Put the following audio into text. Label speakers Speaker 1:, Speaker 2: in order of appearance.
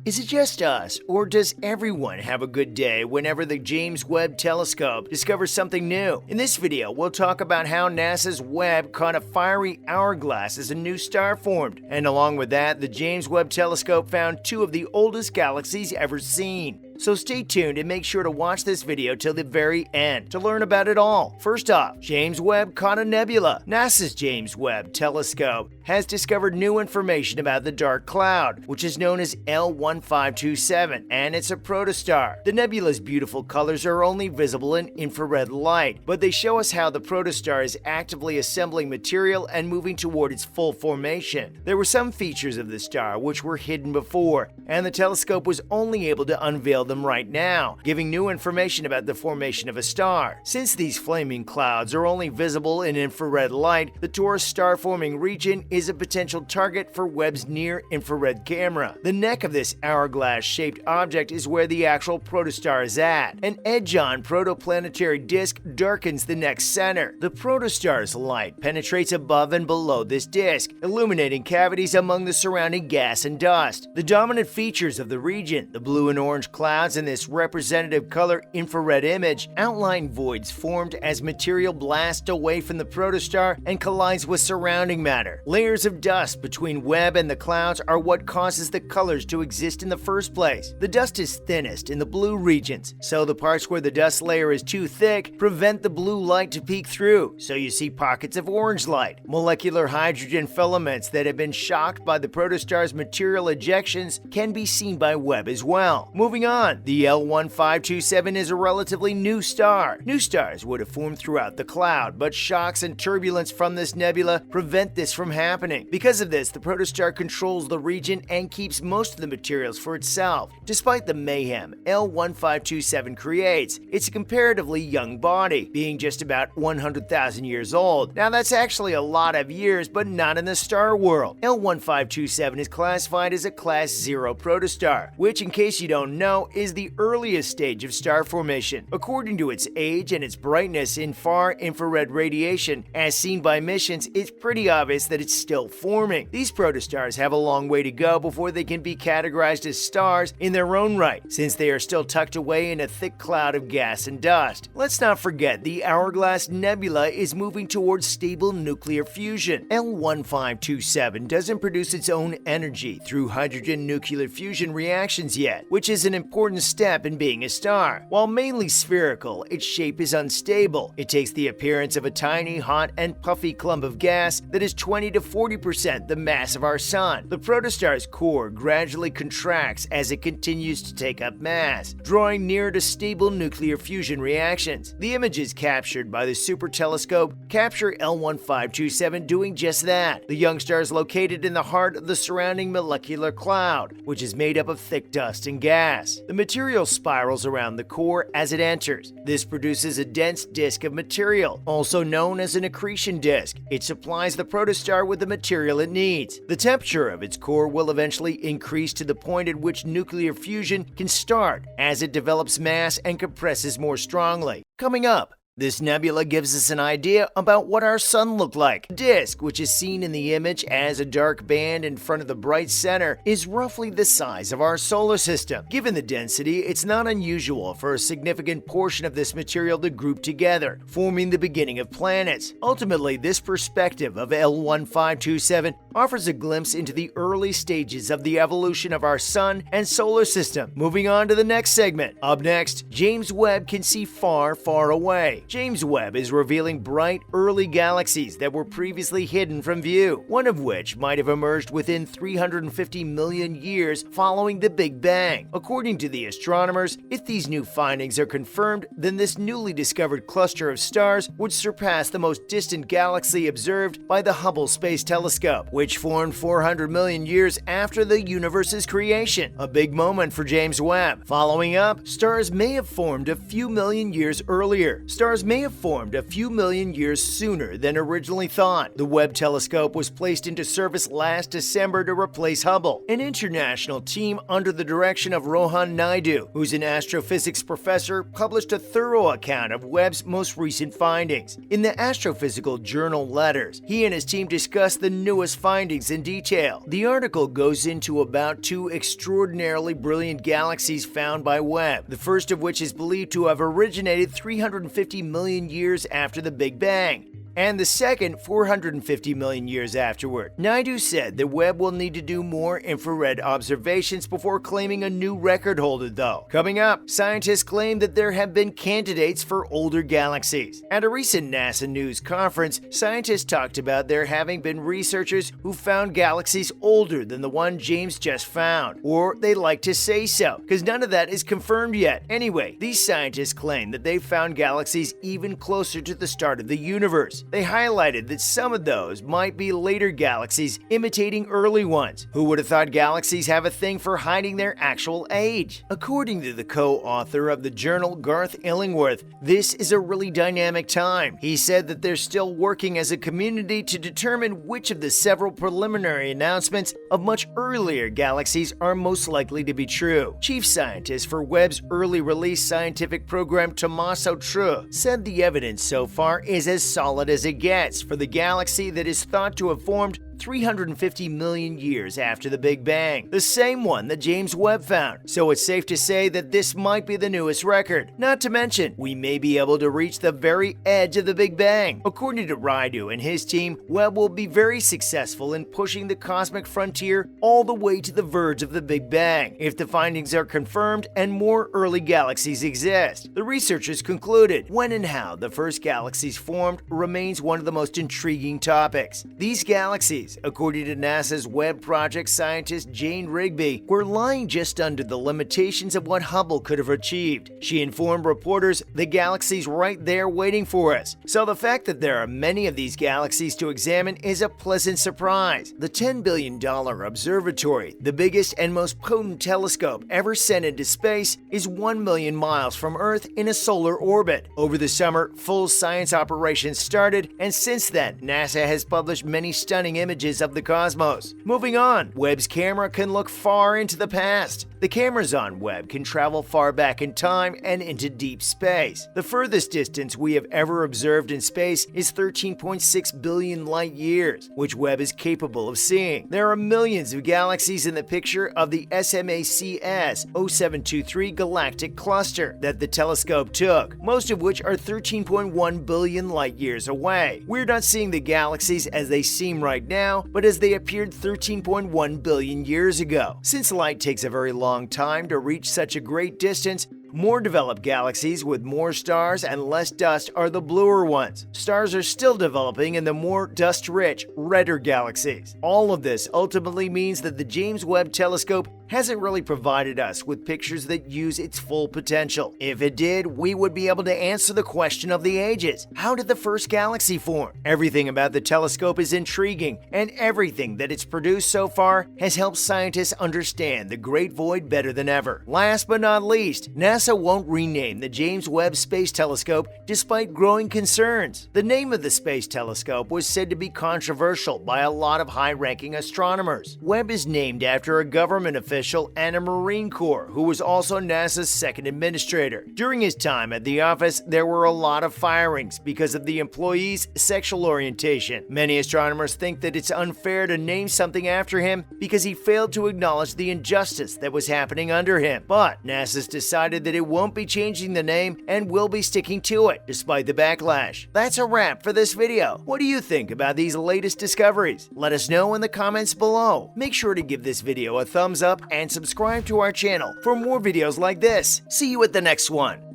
Speaker 1: Is it just us, or does everyone have a good day whenever the James Webb Telescope discovers something new? In this video, we'll talk about how NASA's Webb caught a fiery hourglass as a new star formed, and along with that, the James Webb Telescope found two of the oldest galaxies ever seen. So stay tuned and make sure to watch this video till the very end to learn about it all. First off, James Webb caught a nebula. NASA's James Webb Telescope has discovered new information about the dark cloud, which is known as L1527, and it's a protostar. The nebula's beautiful colors are only visible in infrared light, but they show us how the protostar is actively assembling material and moving toward its full formation. There were some features of the star which were hidden before, and the telescope was only able to unveil them right now, giving new information about the formation of a star. Since these flaming clouds are only visible in infrared light, the Taurus star-forming region is a potential target for Webb's near-infrared camera. The neck of this hourglass-shaped object is where the actual protostar is at. An edge-on protoplanetary disk darkens the neck's center. The protostar's light penetrates above and below this disk, illuminating cavities among the surrounding gas and dust. The dominant features of the region, the blue and orange clouds in this representative color infrared image, outline voids formed as material blasts away from the protostar and collides with surrounding matter. Layers of dust between Webb and the clouds are what causes the colors to exist in the first place. The dust is thinnest in the blue regions, so the parts where the dust layer is too thick prevent the blue light to peek through, so you see pockets of orange light. Molecular hydrogen filaments that have been shocked by the protostar's material ejections can be seen by Webb as well. Moving on, the L1527 is a relatively new star. New stars would have formed throughout the cloud, but shocks and turbulence from this nebula prevent this from happening. Because of this, the protostar controls the region and keeps most of the materials for itself. Despite the mayhem L1527 creates, it's a comparatively young body, being just about 100,000 years old. Now that's actually a lot of years, but not in the star world. L1527 is classified as a Class 0 protostar, which, in case you don't know, is the earliest stage of star formation. According to its age and its brightness in far infrared radiation, as seen by missions, it's pretty obvious that it's still forming. These protostars have a long way to go before they can be categorized as stars in their own right, since they are still tucked away in a thick cloud of gas and dust. Let's not forget the Hourglass Nebula is moving towards stable nuclear fusion. L1527 doesn't produce its own energy through hydrogen nuclear fusion reactions yet, which is an important step in being a star. While mainly spherical, its shape is unstable. It takes the appearance of a tiny, hot, and puffy clump of gas that is 20 to 40% the mass of our Sun. The protostar's core gradually contracts as it continues to take up mass, drawing near to stable nuclear fusion reactions. The images captured by the Super Telescope capture L1527 doing just that. The young star is located in the heart of the surrounding molecular cloud, which is made up of thick dust and gas. The material spirals around the core as it enters. This produces a dense disk of material, also known as an accretion disk. It supplies the protostar with the material it needs. The temperature of its core will eventually increase to the point at which nuclear fusion can start as it develops mass and compresses more strongly. Coming up, this nebula gives us an idea about what our Sun looked like. The disk, which is seen in the image as a dark band in front of the bright center, is roughly the size of our solar system. Given the density, it's not unusual for a significant portion of this material to group together, forming the beginning of planets. Ultimately, this perspective of L1527 offers a glimpse into the early stages of the evolution of our Sun and solar system. Moving on to the next segment. Up next, James Webb can see far, far away. James Webb is revealing bright, early galaxies that were previously hidden from view, one of which might have emerged within 350 million years following the Big Bang. According to the astronomers, if these new findings are confirmed, then this newly discovered cluster of stars would surpass the most distant galaxy observed by the Hubble Space Telescope, which formed 400 million years after the universe's creation. A big moment for James Webb. Following up, stars may have formed a few million years earlier. Stars stars may have formed a few million years sooner than originally thought. The Webb telescope was placed into service last December to replace Hubble, an international team under the direction of Rohan Naidu, who's an astrophysics professor, published a thorough account of Webb's most recent findings. In the astrophysical journal Letters, he and his team discussed the newest findings in detail. The article goes into about two extraordinarily brilliant galaxies found by Webb, the first of which is believed to have originated 350 million years after the Big Bang, and the second 450 million years afterward. Naidu said that Webb will need to do more infrared observations before claiming a new record holder, though. Coming up, scientists claim that there have been candidates for older galaxies. At a recent NASA news conference, scientists talked about there having been researchers who found galaxies older than the one James just found, or they like to say so, because none of that is confirmed yet. Anyway, these scientists claim that they found galaxies even closer to the start of the universe. They highlighted that some of those might be later galaxies imitating early ones. Who would have thought galaxies have a thing for hiding their actual age? According to the co-author of the journal, Garth Illingworth, this is a really dynamic time. He said that they're still working as a community to determine which of the several preliminary announcements of much earlier galaxies are most likely to be true. Chief scientist for Webb's early release scientific program, Tommaso True, said the evidence so far is as solid as it gets for the galaxy that is thought to have formed 350 million years after the Big Bang, the same one that James Webb found. So it's safe to say that this might be the newest record. Not to mention, we may be able to reach the very edge of the Big Bang. According to Raidu and his team, Webb will be very successful in pushing the cosmic frontier all the way to the verge of the Big Bang, if the findings are confirmed and more early galaxies exist. The researchers concluded when and how the first galaxies formed remains one of the most intriguing topics. These galaxies, according to NASA's Webb project scientist Jane Rigby, were lying just under the limitations of what Hubble could have achieved. She informed reporters, "The galaxy's right there waiting for us." So the fact that there are many of these galaxies to examine is a pleasant surprise. The $10 billion observatory, the biggest and most potent telescope ever sent into space, is 1 million miles from Earth in a solar orbit. Over the summer, full science operations started, and since then, NASA has published many stunning images of the cosmos. Moving on, Webb's camera can look far into the past. The cameras on Webb can travel far back in time and into deep space. The furthest distance we have ever observed in space is 13.6 billion light years, which Webb is capable of seeing. There are millions of galaxies in the picture of the SMACS 0723 galactic cluster that the telescope took, most of which are 13.1 billion light years away. We're not seeing the galaxies as they seem right now, but as they appeared 13.1 billion years ago. Since light takes a very long time to reach such a great distance, more developed galaxies with more stars and less dust are the bluer ones. Stars are still developing in the more dust-rich, redder galaxies. All of this ultimately means that the James Webb Telescope hasn't really provided us with pictures that use its full potential. If it did, we would be able to answer the question of the ages. How did the first galaxy form? Everything about the telescope is intriguing, and everything that it's produced so far has helped scientists understand the Great Void better than ever. Last but not least, NASA won't rename the James Webb Space Telescope despite growing concerns. The name of the Space Telescope was said to be controversial by a lot of high-ranking astronomers. Webb is named after a government official and a Marine Corps who was also NASA's second administrator. During his time at the office, there were a lot of firings because of the employee's sexual orientation. Many astronomers think that it's unfair to name something after him because he failed to acknowledge the injustice that was happening under him. But NASA's decided that it won't be changing the name and will be sticking to it despite the backlash. That's a wrap for this video. What do you think about these latest discoveries? Let us know in the comments below. Make sure to give this video a thumbs up and subscribe to our channel for more videos like this. See you at the next one.